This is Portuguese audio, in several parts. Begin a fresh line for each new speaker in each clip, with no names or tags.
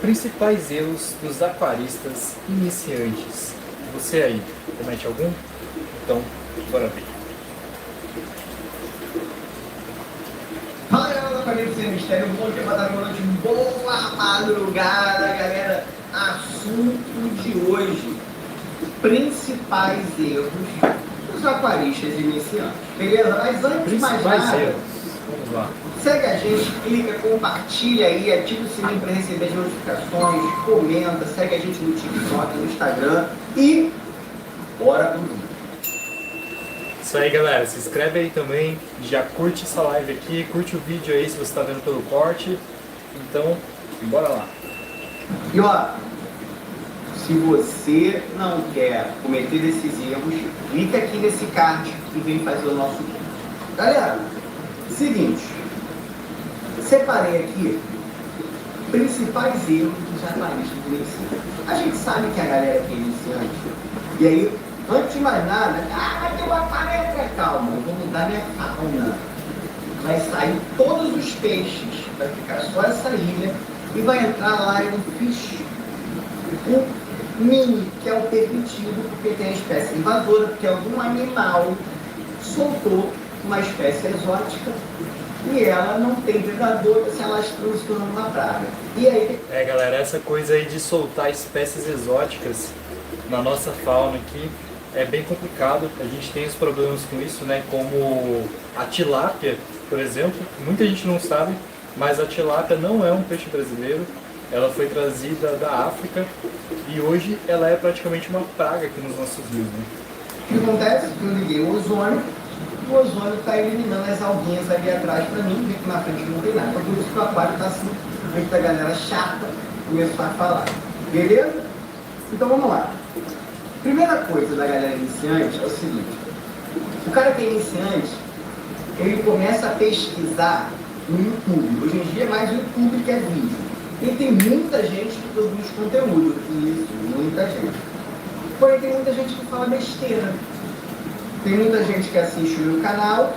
Principais erros dos aquaristas iniciantes. Você aí, comete algum? Então, bora ver.
Fala galera da família Sem Mistério, bom dia, boa tarde, boa noite, boa madrugada, galera. Assunto de hoje: principais erros dos aquaristas iniciantes. Beleza? Mas antes de mais
Principais
nada,
erros. Vamos lá.
segue a gente, clica, compartilha aí, ativa o sininho para receber as notificações, comenta, segue a gente no TikTok, no Instagram e bora pro vídeo.
Isso aí, galera. Se inscreve aí também. Já curte essa live aqui. Curte o vídeo aí se você está vendo pelo corte. Então, bora lá.
E ó, se você não quer cometer esses erros, clica aqui nesse card e vem fazer o nosso curso. Galera, seguinte, separei aqui principais erros dos aquaristas iniciantes. A gente sabe que a galera que é iniciante, e aí, antes de mais nada, tem uma aquário, calma, eu vou mudar minha fauna. Vai sair todos os peixes, vai ficar só essa ilha e vai entrar lá em um fish, o mini, que é o permitido, porque tem a espécie invasora, porque algum animal soltou uma espécie exótica e ela não tem predador, se ela se transforma numa praga. E aí,
Galera, essa coisa aí de soltar espécies exóticas na nossa fauna aqui é bem complicado. A gente tem os problemas com isso, né? Como a tilápia, por exemplo. Muita gente não sabe, mas a tilápia não é um peixe brasileiro. Ela foi trazida da África e hoje ela é praticamente uma praga aqui nos nossos rios, né?
o que acontece? Eu liguei o ozônio está eliminando as alguinhas ali atrás para mim, vê que na frente não tem nada. Então por isso que o aquário está assim, muita galera chata começou a falar. Beleza? Então vamos lá. Primeira coisa da galera iniciante é o seguinte: o cara que é iniciante, ele começa a pesquisar no YouTube. Hoje em dia é mais YouTube que é vídeo. E tem muita gente que produz conteúdo, isso, muita gente. Porém tem muita gente que fala besteira. Tem muita gente que assiste o meu canal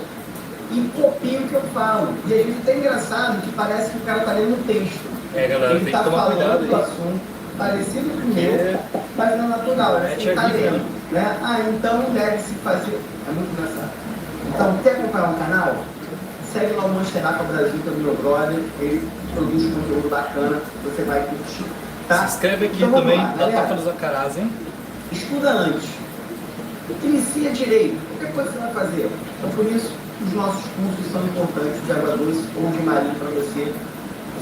e copia o que eu falo. E às vezes é até engraçado que parece que o cara está lendo um texto.
Galera,
Ele
tem
está
que tomar cuidado
falando do
aí.
assunto parecido com o meu, mas não natural, ele está lendo. Né? Então deve-se fazer. É muito engraçado. Então, quer acompanhar um canal? Segue lá o Monster Aqua Brasil, que é do meu brother. Ele produz conteúdo bacana, você vai curtir. Tá?
Se inscreve aqui
Então,
também,
lá,
da
galera.
Toca dos Acarás, hein?
Estuda antes. Inicia direito. Qualquer coisa que você vai fazer. Então, por isso, os nossos cursos são importantes de água doce ou de marinho para você.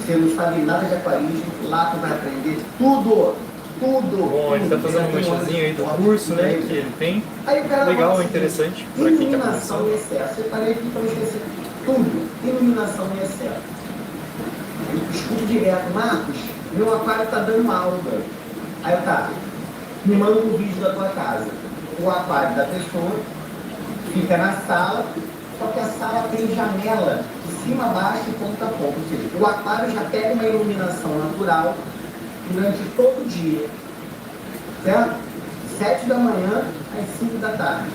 Você não sabe nada de aquarismo, lá tu vai aprender tudo. Tudo.
Bom, ele está
tudo.
fazendo um merchanzinho aí do curso, né, que ele tem.
Aí o cara
Legal,
fala assim,
interessante para quem está
iluminação
começando.
e excesso. Eu parei aqui para não esquecer tudo. Iluminação e excesso. Eu escuto direto, Marcos, meu aquário está dando alga. Aí eu tá, me manda um vídeo da tua casa. O aquário da pessoa fica na sala, só que a sala tem janela de cima a baixo e ponta a ponta. Ou seja, o aquário já pega uma iluminação natural durante todo o dia. Certo? 7 da manhã às 5 da tarde.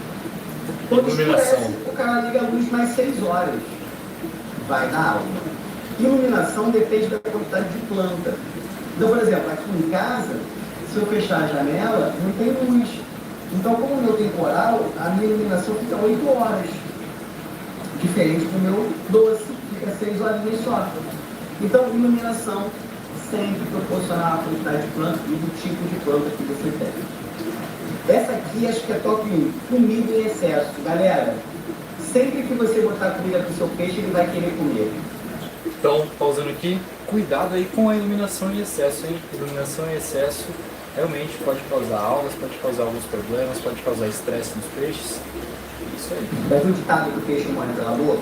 Quando
Iluminação.
escurece, o cara liga a luz mais 6 horas. Vai dar aula. Iluminação depende da quantidade de planta. Então, por exemplo, aqui em casa, se eu fechar a janela, não tem luz. Então, como o meu temporal, a minha iluminação fica 8 horas. Diferente do meu doce, fica 6 horinhas só. Então, iluminação sempre proporcionar a quantidade de planta e do tipo de planta que você tem. Essa aqui acho que é top 1, comida em excesso. Galera, sempre que você botar comida para o seu peixe, ele vai querer comer.
Então, pausando aqui, cuidado aí com a iluminação em excesso, hein? Iluminação em excesso realmente pode causar algas, pode causar alguns problemas, pode causar estresse nos peixes. Isso aí.
Vai ver o ditado que o peixe morre pela boca?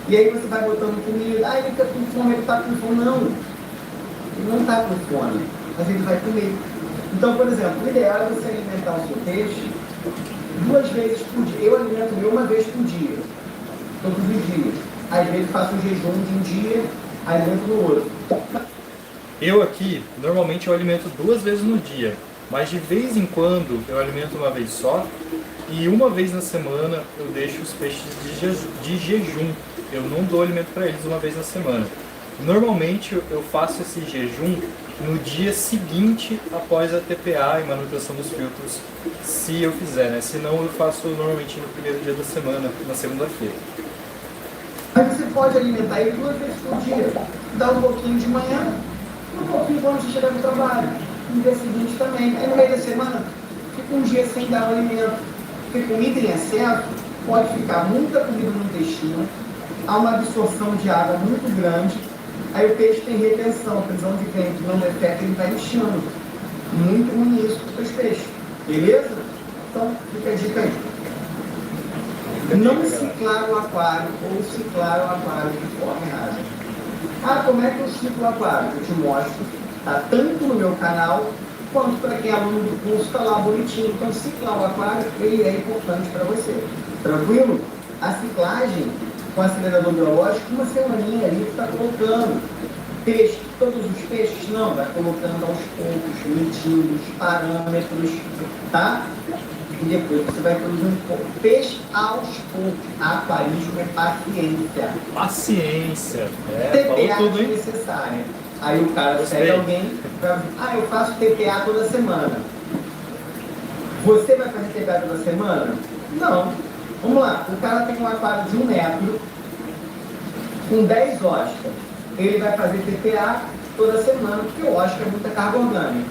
E aí você vai botando comida, ele fica com fome, ele está com fome. Não, ele não está com fome, mas ele vai comer. Então, por exemplo, o ideal é você alimentar o seu peixe 2 vezes por dia. Eu alimento ele 1 vez por dia, todos os dias. Às vezes faço um jejum de um dia, alimento no outro.
Eu aqui, normalmente eu alimento 2 vezes no dia, mas de vez em quando eu alimento uma vez só e 1 vez na semana eu deixo os peixes de jejum. Eu não dou alimento para eles 1 vez na semana. Normalmente eu faço esse jejum no dia seguinte após a TPA e manutenção dos filtros, se eu fizer, né? Se não, eu faço normalmente no primeiro dia da semana, na segunda-feira.
Aí você pode alimentar ele 2 vezes por dia. Dá um pouquinho de manhã, um pouquinho quando você chegar no trabalho. No dia seguinte também. Aí no meio da semana, fica um dia sem dar o alimento. Porque comida em excesso pode ficar muita comida no intestino, há uma absorção de água muito grande, aí o peixe tem retenção, prisão de ventre, não defeca, ele vai inchando. Muito ruim isso para os peixes. Beleza? Então, fica a dica aí. Não ciclar o aquário ou ciclar o aquário de forma errada. Ah, como é que eu ciclo o aquário? Eu te mostro, tá? Tanto no meu canal, quanto para quem é aluno do curso, está lá bonitinho. Então, ciclar o aquário, ele é importante para você. Tranquilo? A ciclagem com acelerador biológico, uma semaninha ali que está colocando. Peixe, todos os peixes, não, vai colocando aos poucos, medindo os parâmetros, tá? E depois você vai produzindo peixe aos poucos. Aquarismo é paciência.
Paciência.
TPA
falou tudo, hein?
necessária. Aí o cara segue alguém, eu faço TPA toda semana. Você vai fazer TPA toda semana? Não. Vamos lá, o cara tem um aquário de 1 metro, com 10 oscas. Ele vai fazer TPA toda semana, porque o osca é muita carga orgânica.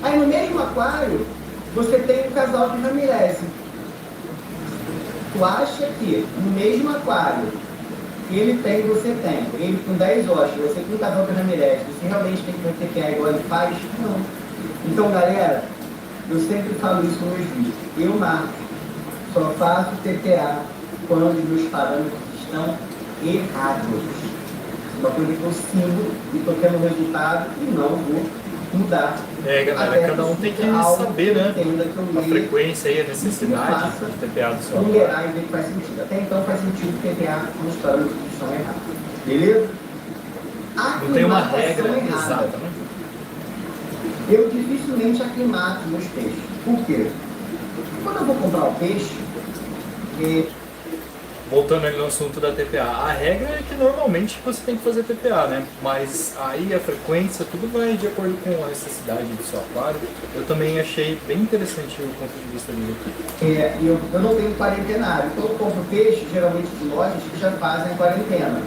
Aí no mesmo aquário, você tem um casal de ramirese. Tu acha que no mesmo aquário, você tem, ele com 10 oscas, você com um casal de ramirese, você realmente tem que fazer TPA igual ele faz? Não. Então, galera, eu sempre falo isso nos meus vídeos. Eu, Marcos, só faço TPA quando os meus parâmetros estão errados. Uma coisa que eu sigo e estou tendo resultado e não vou mudar.
Galera, cada um tem que saber, né? A frequência e a necessidade de TPA do seu
aquário. E ver que faz sentido. Até então faz sentido TPA nos parâmetros que estão errados. Beleza?
Não tem uma regra exata, né?
Eu dificilmente aclimato meus peixes. Por quê? Quando eu vou comprar o peixe,
voltando ali no assunto da TPA, a regra é que normalmente você tem que fazer TPA, né? Mas aí a frequência, tudo vai de acordo com a necessidade do seu aquário. Eu também achei bem interessante o ponto de vista dele aqui.
Eu não tenho quarentenário, então eu compro peixe, geralmente de lojas que já fazem quarentena.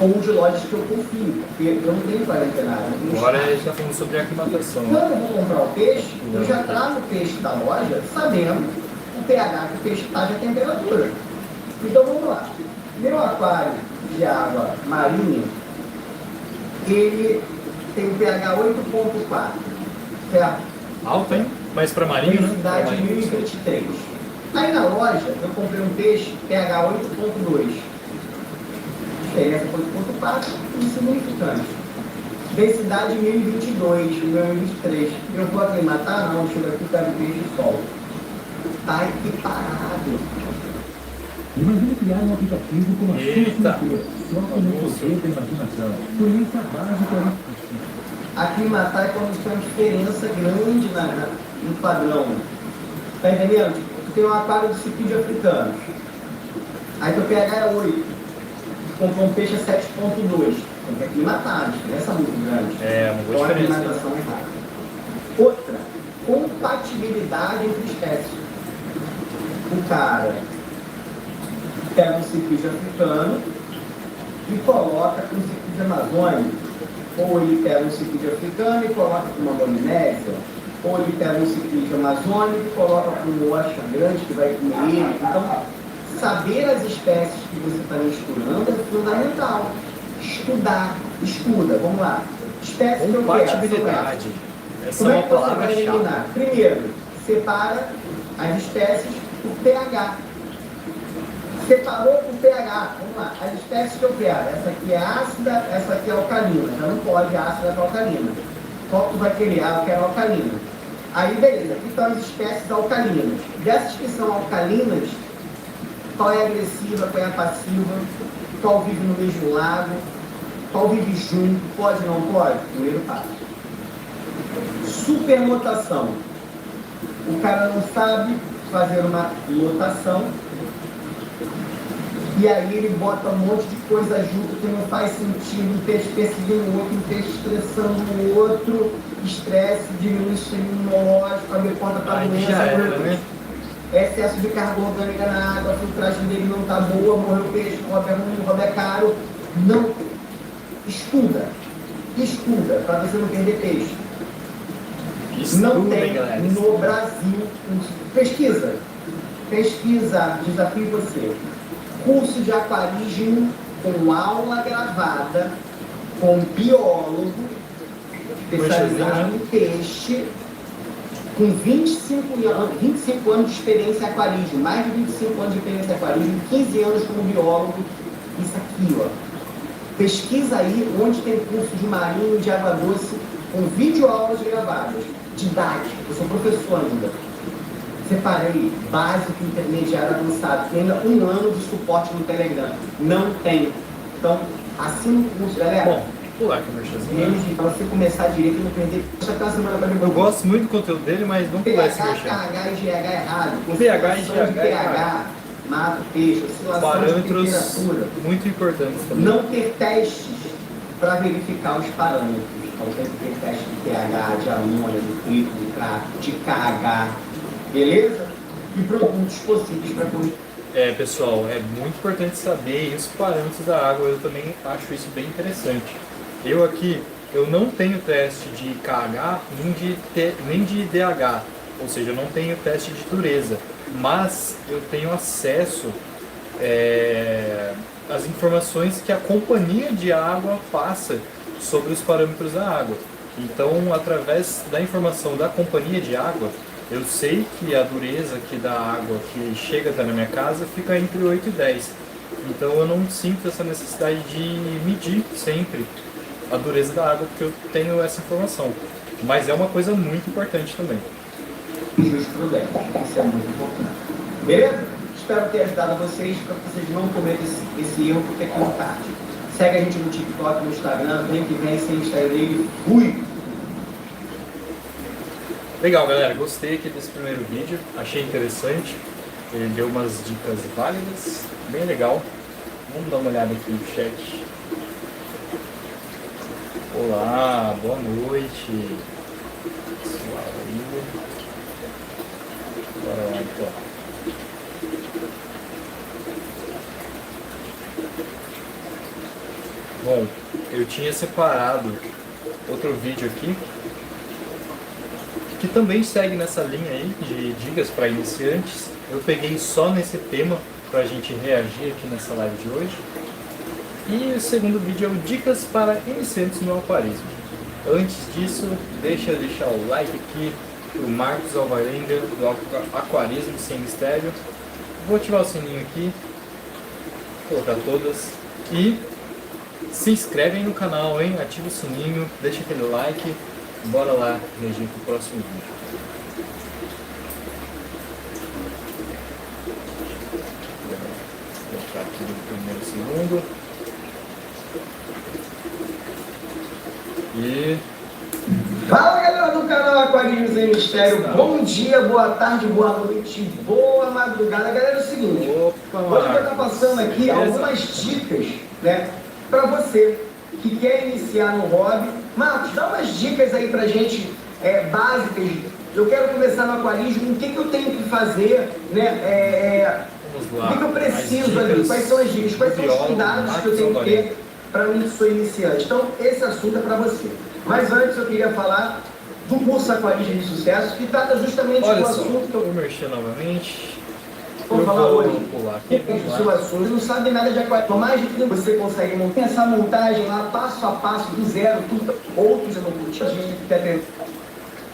Ou de lojas que eu confio, porque eu não tenho quarentenário.
Agora a gente está falando sobre aclimatação.
Quando eu vou comprar o peixe, eu já trago o peixe da loja sabendo o pH que o peixe está de temperatura. Então vamos lá. Meu aquário de água marinha, ele tem um pH 8.4, certo?
Alto, hein? Mas para marinho, né?
Densidade 1023. Aí na loja, eu comprei um peixe pH 8.2. Diferença 8.4, insignificante. Densidade 1022, 1023. Eu vou aclimatar? Não, chego aqui, pego o peixe e solto. Tá equiparado.
Imagine criar um aplicativo com a sua assinatura, só com o poder da imaginação. Conheça a básica.
Aclimatar é quando tem uma diferença grande no padrão. Tá entendendo? Tipo, tu tem um aquário de cipídeo africano. Aí teu pH é 8. Comprou um peixe a 7.2. Tem que aclimatar, a diferença é muito grande.
Uma boa
então,
diferença.
A aclimatação é errada. Outra, compatibilidade entre espécies. O cara pega um cipídeo africano e coloca com um cipídeo amazônico. Ou ele pega um cipídeo africano e coloca com uma polinésia. Ou ele pega um cipídeo amazônico e coloca com um ostra grande que vai comer ele. Então, saber as espécies que você está misturando é fundamental. Estuda, vamos lá. Espécies que eu quero.
Compatibilidade. Essa
Como
é
é
uma
que você vai
palavra-chave.
eliminar? Primeiro, separa as espécies por pH. Separou por pH. Vamos lá. As espécies que eu quero. Essa aqui é ácida, essa aqui é alcalina. Já não pode ácida com alcalina. Qual tu vai querer? Eu quero alcalina. Aí, beleza. Aqui estão as espécies alcalinas. Dessas que são alcalinas, qual é a agressiva, qual é a passiva, qual vive no mesmo lago, qual vive junto, pode ou não pode? Primeiro passo. Superlotação. O cara não sabe fazer uma lotação e aí ele bota um monte de coisa junto que não faz sentido, um peixe perseguindo o outro, um peixe estressando o outro, estresse, diminui o sistema imunológico, a reporta para a doença,
né?
excesso de carga orgânica na água, a filtragem dele não está boa, morreu o peixe, o Rob é ruim, o Rob é caro. Não, estuda para você não perder peixe. Não tem no Brasil, pesquisa, desafio você, curso de aquarismo com aula gravada, com biólogo, especializado em peixe, com 25 anos de experiência em aquarismo, mais de 25 anos de experiência em aquarismo, 15 anos como biólogo, isso aqui, ó. Pesquisa aí onde tem curso de marinho, de água doce, com videoaulas gravadas, didático, eu sou professor ainda. Separei básico, intermediário, avançado, tem ainda 1 ano de suporte no Telegram. Não tem. Então, assina o curso, galera.
Bom, pular aqui o merchanzinho.
Para você começar direito e não perder. Até a semana pra mim.
Eu gosto muito do conteúdo dele, mas não pular esse merchan.
pH e GH errado.
pH e GH
pH, mato, peixe, oscilação
parâmetros
de temperatura.
muito importantes também.
Não ter testes para verificar os parâmetros. Então tem que ter teste de pH, de amônia, de trito, de trato, de KH. Beleza? E produtos possíveis para comer.
Pessoal, é muito importante saber os parâmetros da água, eu também acho isso bem interessante. Eu não tenho teste de KH nem de DH, ou seja, eu não tenho teste de dureza, mas eu tenho acesso às informações que a companhia de água passa sobre os parâmetros da água. Então, através da informação da companhia de água, eu sei que a dureza aqui da água que chega até na minha casa fica entre 8 e 10. Então eu não sinto essa necessidade de medir sempre a dureza da água, porque eu tenho essa informação. Mas é uma coisa muito importante também.
Justo prudente, isso é muito importante. Beleza? Espero ter ajudado vocês para que vocês não cometam esse erro, porque aqui não tarde. Segue a gente no TikTok, no Instagram, vem que vem, sem Instagram dele. Fui!
Legal, galera, gostei aqui desse primeiro vídeo, achei interessante, ele deu umas dicas válidas, bem legal. Vamos dar uma olhada aqui no chat. Olá, boa noite. Pessoal aí. Bora lá então. Bom, eu tinha separado outro vídeo aqui que também segue nessa linha aí de dicas para iniciantes. Eu peguei só nesse tema para a gente reagir aqui nessa live de hoje. E o segundo vídeo é o Dicas para Iniciantes no Aquarismo. Antes disso, deixa eu deixar o like aqui para o Marcos Alvarenga do Aquarismo Sem Mistério. Vou ativar o sininho aqui, colocar todas e se inscreve aí no canal, hein? Ativa o sininho, deixa aquele like. Bora lá reagir para o próximo vídeo. Vou colocar aqui no primeiro segundo. E...
Fala, galera do canal Aquarismo Sem Mistério. Bom dia, boa tarde, boa noite, boa madrugada. Galera, é o seguinte, hoje eu vou estar passando aqui algumas dicas, né, para você que quer iniciar no hobby. Marcos, dá umas dicas aí pra gente, básicas. Eu quero começar no aquarismo, o que eu tenho que fazer, né? O que eu preciso ali, quais são as dicas, quais são os cuidados que eu tenho que ter para mim que sou iniciante. Então, esse assunto é para você. Mas antes eu queria falar do curso Aquarismo de Sucesso, que trata justamente do assunto que eu...
Vou mexer novamente.
Vou falar hoje.
Pular aqui.
Vocês não sabem nada de aquarismo, mais de que você consegue montar essa montagem lá, passo a passo, do zero, tudo. Outros eu não curti, a gente quer ter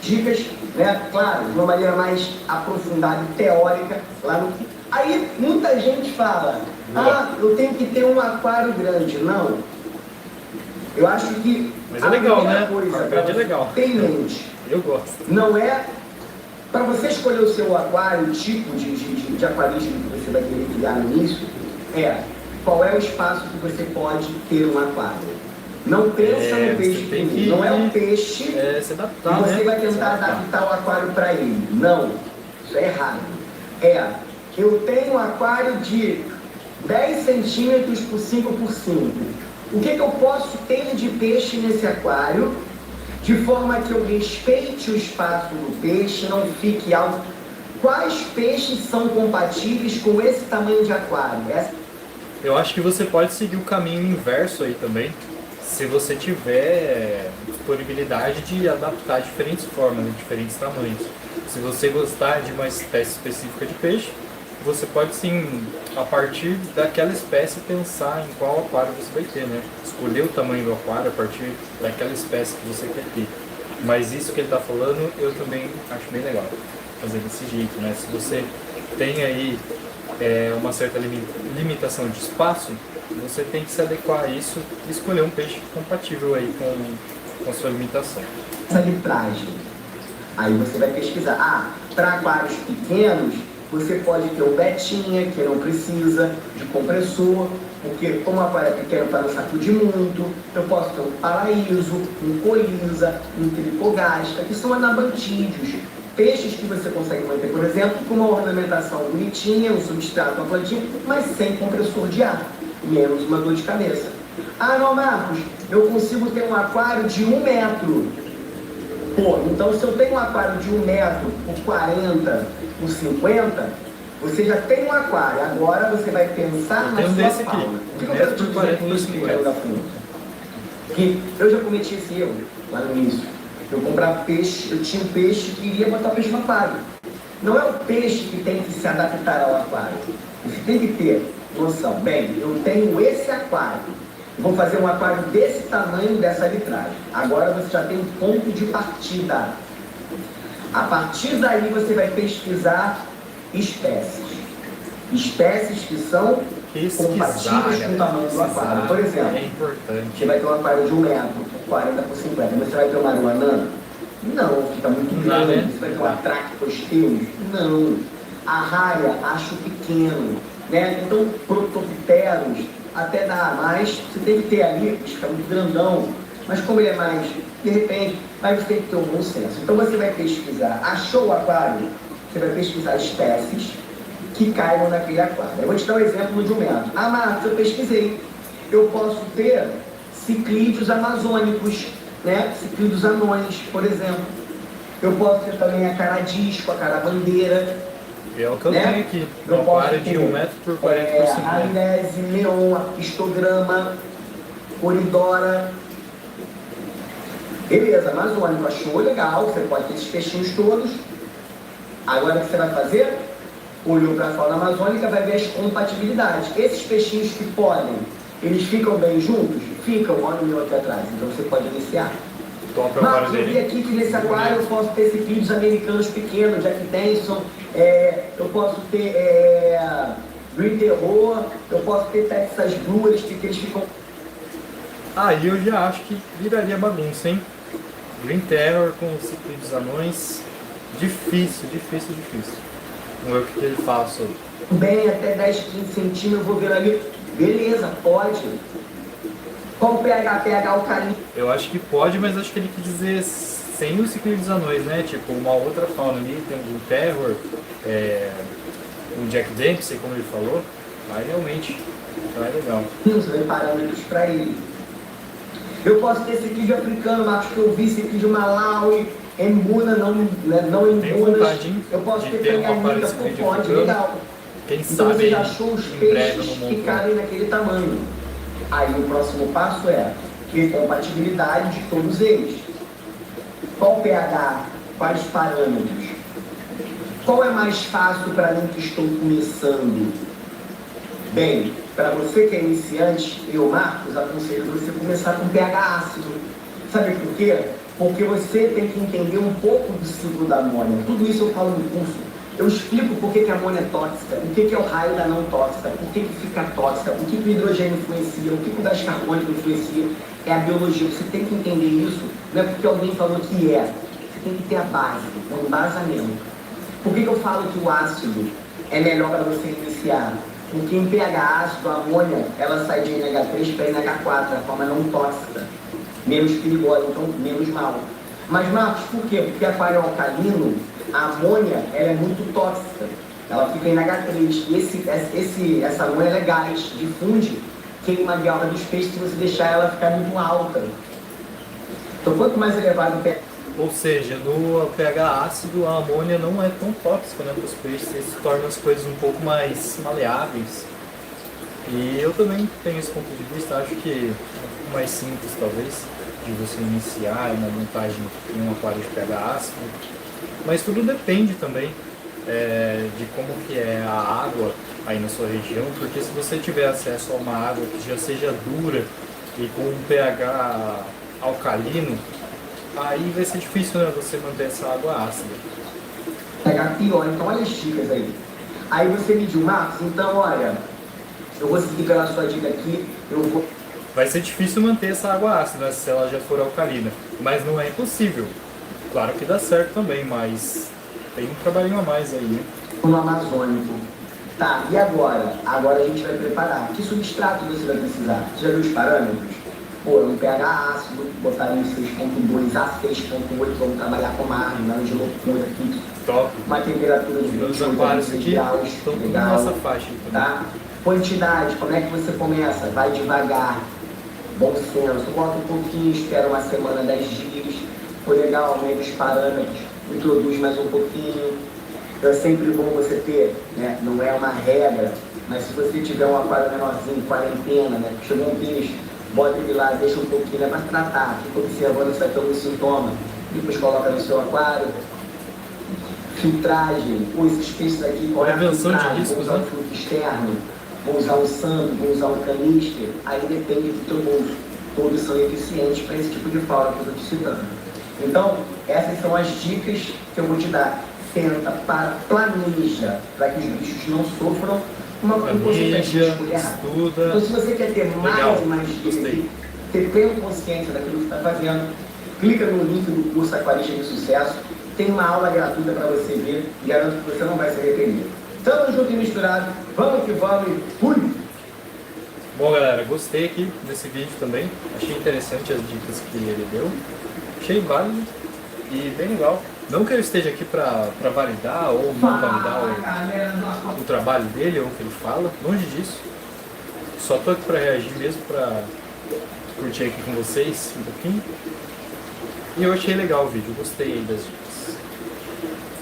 dicas, né? Claro, de uma maneira mais aprofundada e teórica lá no... Aí muita gente fala, eu tenho que ter um aquário grande. Não. Eu acho que
mas é legal, né?
Coisa
é legal.
Tem em mente.
Eu gosto.
Não é para você escolher o seu aquário, o tipo de aquarismo que você vai querer criar no início, qual é o espaço que você pode ter um aquário. Não pensa no peixe pequeno. Não é um peixe
se adaptar,
e você
né?
vai tentar adaptar o aquário para ele. Não. Isso é errado. Eu tenho um aquário de 10 centímetros por 5 por 5. O que eu posso ter de peixe nesse aquário, de forma que eu respeite o espaço do peixe, não fique alto? Quais peixes são compatíveis com esse tamanho de aquário?
Eu acho que você pode seguir o caminho inverso aí também, se você tiver disponibilidade de adaptar diferentes formas, diferentes tamanhos. Se você gostar de uma espécie específica de peixe, você pode sim, a partir daquela espécie, pensar em qual aquário você vai ter, né? Escolher o tamanho do aquário a partir daquela espécie que você quer ter. Mas isso que ele está falando, eu também acho bem legal, fazer desse jeito, né? Se você tem aí uma certa limitação de espaço, você tem que se adequar a isso e escolher um peixe compatível aí com a sua limitação.
Essa litragem. Aí você vai pesquisar. Para aquários pequenos, você pode ter o Betinha, que não precisa de compressor, porque como o aquário é pequeno para não sacudir muito, eu posso ter um Paraíso, um Colisa, um Tripogasta, que são anabantídeos. Peixes que você consegue manter, por exemplo, com uma ornamentação bonitinha, um substrato, uma plantinha, mas sem compressor de ar, menos uma dor de cabeça. Não, Marcos, eu consigo ter um aquário de 1 metro. Pô, então se eu tenho um aquário de 1 metro por 40, por 50, você já tem um aquário. Agora você vai pensar na sua fauna. O que eu quero te dizer com isso, Miguel da Fonte? Que eu já cometi esse erro lá no início. Eu comprava peixe, eu tinha um peixe que iria botar peixe no aquário. Não é o peixe que tem que se adaptar ao aquário. Você tem que ter noção. Bem, eu tenho esse aquário. Eu vou fazer um aquário desse tamanho, dessa litragem. Agora você já tem um ponto de partida. A partir daí você vai pesquisar espécies. Espécies que são compatíveis com o tamanho do aquário. Por exemplo,
é importante.
Você vai ter um aquário de 1 metro, 40 por 50. Você vai ter uma aruanã? Não, fica muito grande. Você vai ter uma Tractopteus? Não. A raia, acho pequeno. Né? Então, Protopteros, até dá mais. Você tem que ter ali, fica muito grandão. Mas como ele é mais, de repente, mas você tem que ter um bom senso. Então você vai pesquisar. Achou o aquário? Você vai pesquisar espécies que caibam naquele aquário. Eu vou te dar um exemplo de 1 metro. Marcos, eu pesquisei. Eu posso ter ciclídeos amazônicos, né? Ciclídeos anões, por exemplo. Eu posso ter também a cara-disco, a cara-bandeira.
É o que eu tenho aqui. Um aquário de 1 metro por 40 por 50.
Arinese, neon, histograma, coridora. Beleza, amazônico, achou legal, você pode ter esses peixinhos todos. Agora o que você vai fazer? Olhou para a fauna amazônica, vai ver as compatibilidades. Esses peixinhos que podem, eles ficam bem juntos? Ficam, olha o meu aqui atrás, então você pode iniciar. Marcos, eu vi aqui que nesse aquário eu posso ter ciclídeos americanos pequenos, Jack Denson, eu posso ter Green Terror, eu posso ter Texas Blue, eles ficam...
Aí eu já acho que viraria bagunça, hein? Green Terror com ciclídeos anões, difícil. Vamos ver o que ele fala sobre.
Bem, até 10, 15 centímetros eu vou ver ali. Beleza, pode. Qual o pH alcalino?
Eu acho que pode, mas acho que ele quer dizer sem os ciclídeos anões, né? Tipo, uma outra fauna ali, tem o Green Terror, o Jack Dempsey, como ele falou. Aí realmente, é legal.
Você vem parâmetros para ele. Eu posso ter ciclídeo africano, Marcos, que eu vi ciclídeo Malawi, Embuna, não Embunas. Eu posso ter Tanganica, pode, legal.
Quem
então
sabe
você já achou os peixes que cabem naquele tamanho. Aí o próximo passo é ter compatibilidade de todos eles. Qual o pH? Quais parâmetros? Qual é mais fácil para mim que estou começando? Bem, para você que é iniciante, eu, Marcos, aconselho você começar com pH ácido. Sabe por quê? Porque você tem que entender um pouco do ciclo da amônia. Tudo isso eu falo no curso. Eu explico por que a amônia é tóxica, o que é o raio da não tóxica, por que fica tóxica, o que o hidrogênio influencia, o que o gás carbônico influencia. É a biologia. Você tem que entender isso, não é porque alguém falou que é. Você tem que ter a base, o embasamento. Por que eu falo que o ácido é melhor para você iniciar? Porque em pH ácido, a amônia, ela sai de NH3 para NH4, a forma não tóxica, menos perigosa, então menos mal. Mas, Marcos, por quê? Porque aquário alcalino, a amônia, ela é muito tóxica. ela fica em NH3. E essa lã ela é gás, difunde, queima a bioma dos peixes se você deixar ela ficar muito alta. Então, quanto mais elevado o pH...
Ou seja, no pH ácido, a amônia não é tão tóxica, né, para os peixes, isso torna as coisas um pouco mais maleáveis. E eu também tenho esse ponto de vista, acho que é um pouco mais simples, talvez, de você iniciar uma montagem em um aquário de pH ácido. Mas tudo depende também de como que é a água aí na sua região, porque se você tiver acesso a uma água que já seja dura e com um pH alcalino, aí vai ser difícil, né, você manter essa água ácida.
Pegar pior, então olha as dicas aí. Aí você mediu, Marcos, então olha, eu vou seguir pela sua dica aqui, eu vou...
Vai ser difícil manter essa água ácida, né, se ela já for alcalina, mas não é impossível. Claro que dá certo também, mas tem um trabalhinho a mais aí, né?
No Amazônico. Tá, e agora? Agora a gente vai preparar. Que substrato você vai precisar? Você já viu os parâmetros? Pô, um pH ácido, botar em 6.2 a 6.8, vamos trabalhar com margem, nada de loucura aqui.
Top.
Uma temperatura de 28 a 26 graus,
estão tudo
legal.
nessa faixa aí,
tá? Quantidade, como é que você começa? Vai devagar, bom senso, bota um pouquinho, espera uma semana, 10 dias, foi legal, aumenta os parâmetros, introduz mais um pouquinho. É sempre bom você ter, né? Não é uma regra, mas se você tiver um aquário menorzinho, quarentena, né? Chegou um peixe, bota ele lá, deixa um pouquinho, é para tratar, fica observando se vai ter algum sintoma, depois coloca no seu aquário. Filtragem, esses peixes aqui, qual é a
prevenção de
filtragem?
riscos,
Vou usar
né?
um filtro externo, vou usar um sangue, vou usar um canister, aí depende do teu bolso. Todos são eficientes para esse tipo de fauna que eu estou te citando. Então, essas são as dicas que eu vou te dar. Tenta, planeja, para que os bichos não sofram uma
Planeja,
escolha errada.
estuda.
Então, se você quer ter
Legal,
mais e mais dicas,
gostei.
ter plena consciência daquilo que está fazendo, clica no link do curso Aquarista de Sucesso. Tem uma aula gratuita para você ver e garanto que você não vai se arrepender. Tamo junto e misturado, vamos que vamos e fui!
Bom, galera, gostei aqui desse vídeo também. Achei interessante as dicas que ele deu. Achei válido e bem legal. Não que eu esteja aqui para validar ou não validar o trabalho dele ou o que ele fala, longe disso. Só tô aqui para reagir mesmo, para curtir aqui com vocês um pouquinho. E eu achei legal o vídeo, gostei das dicas.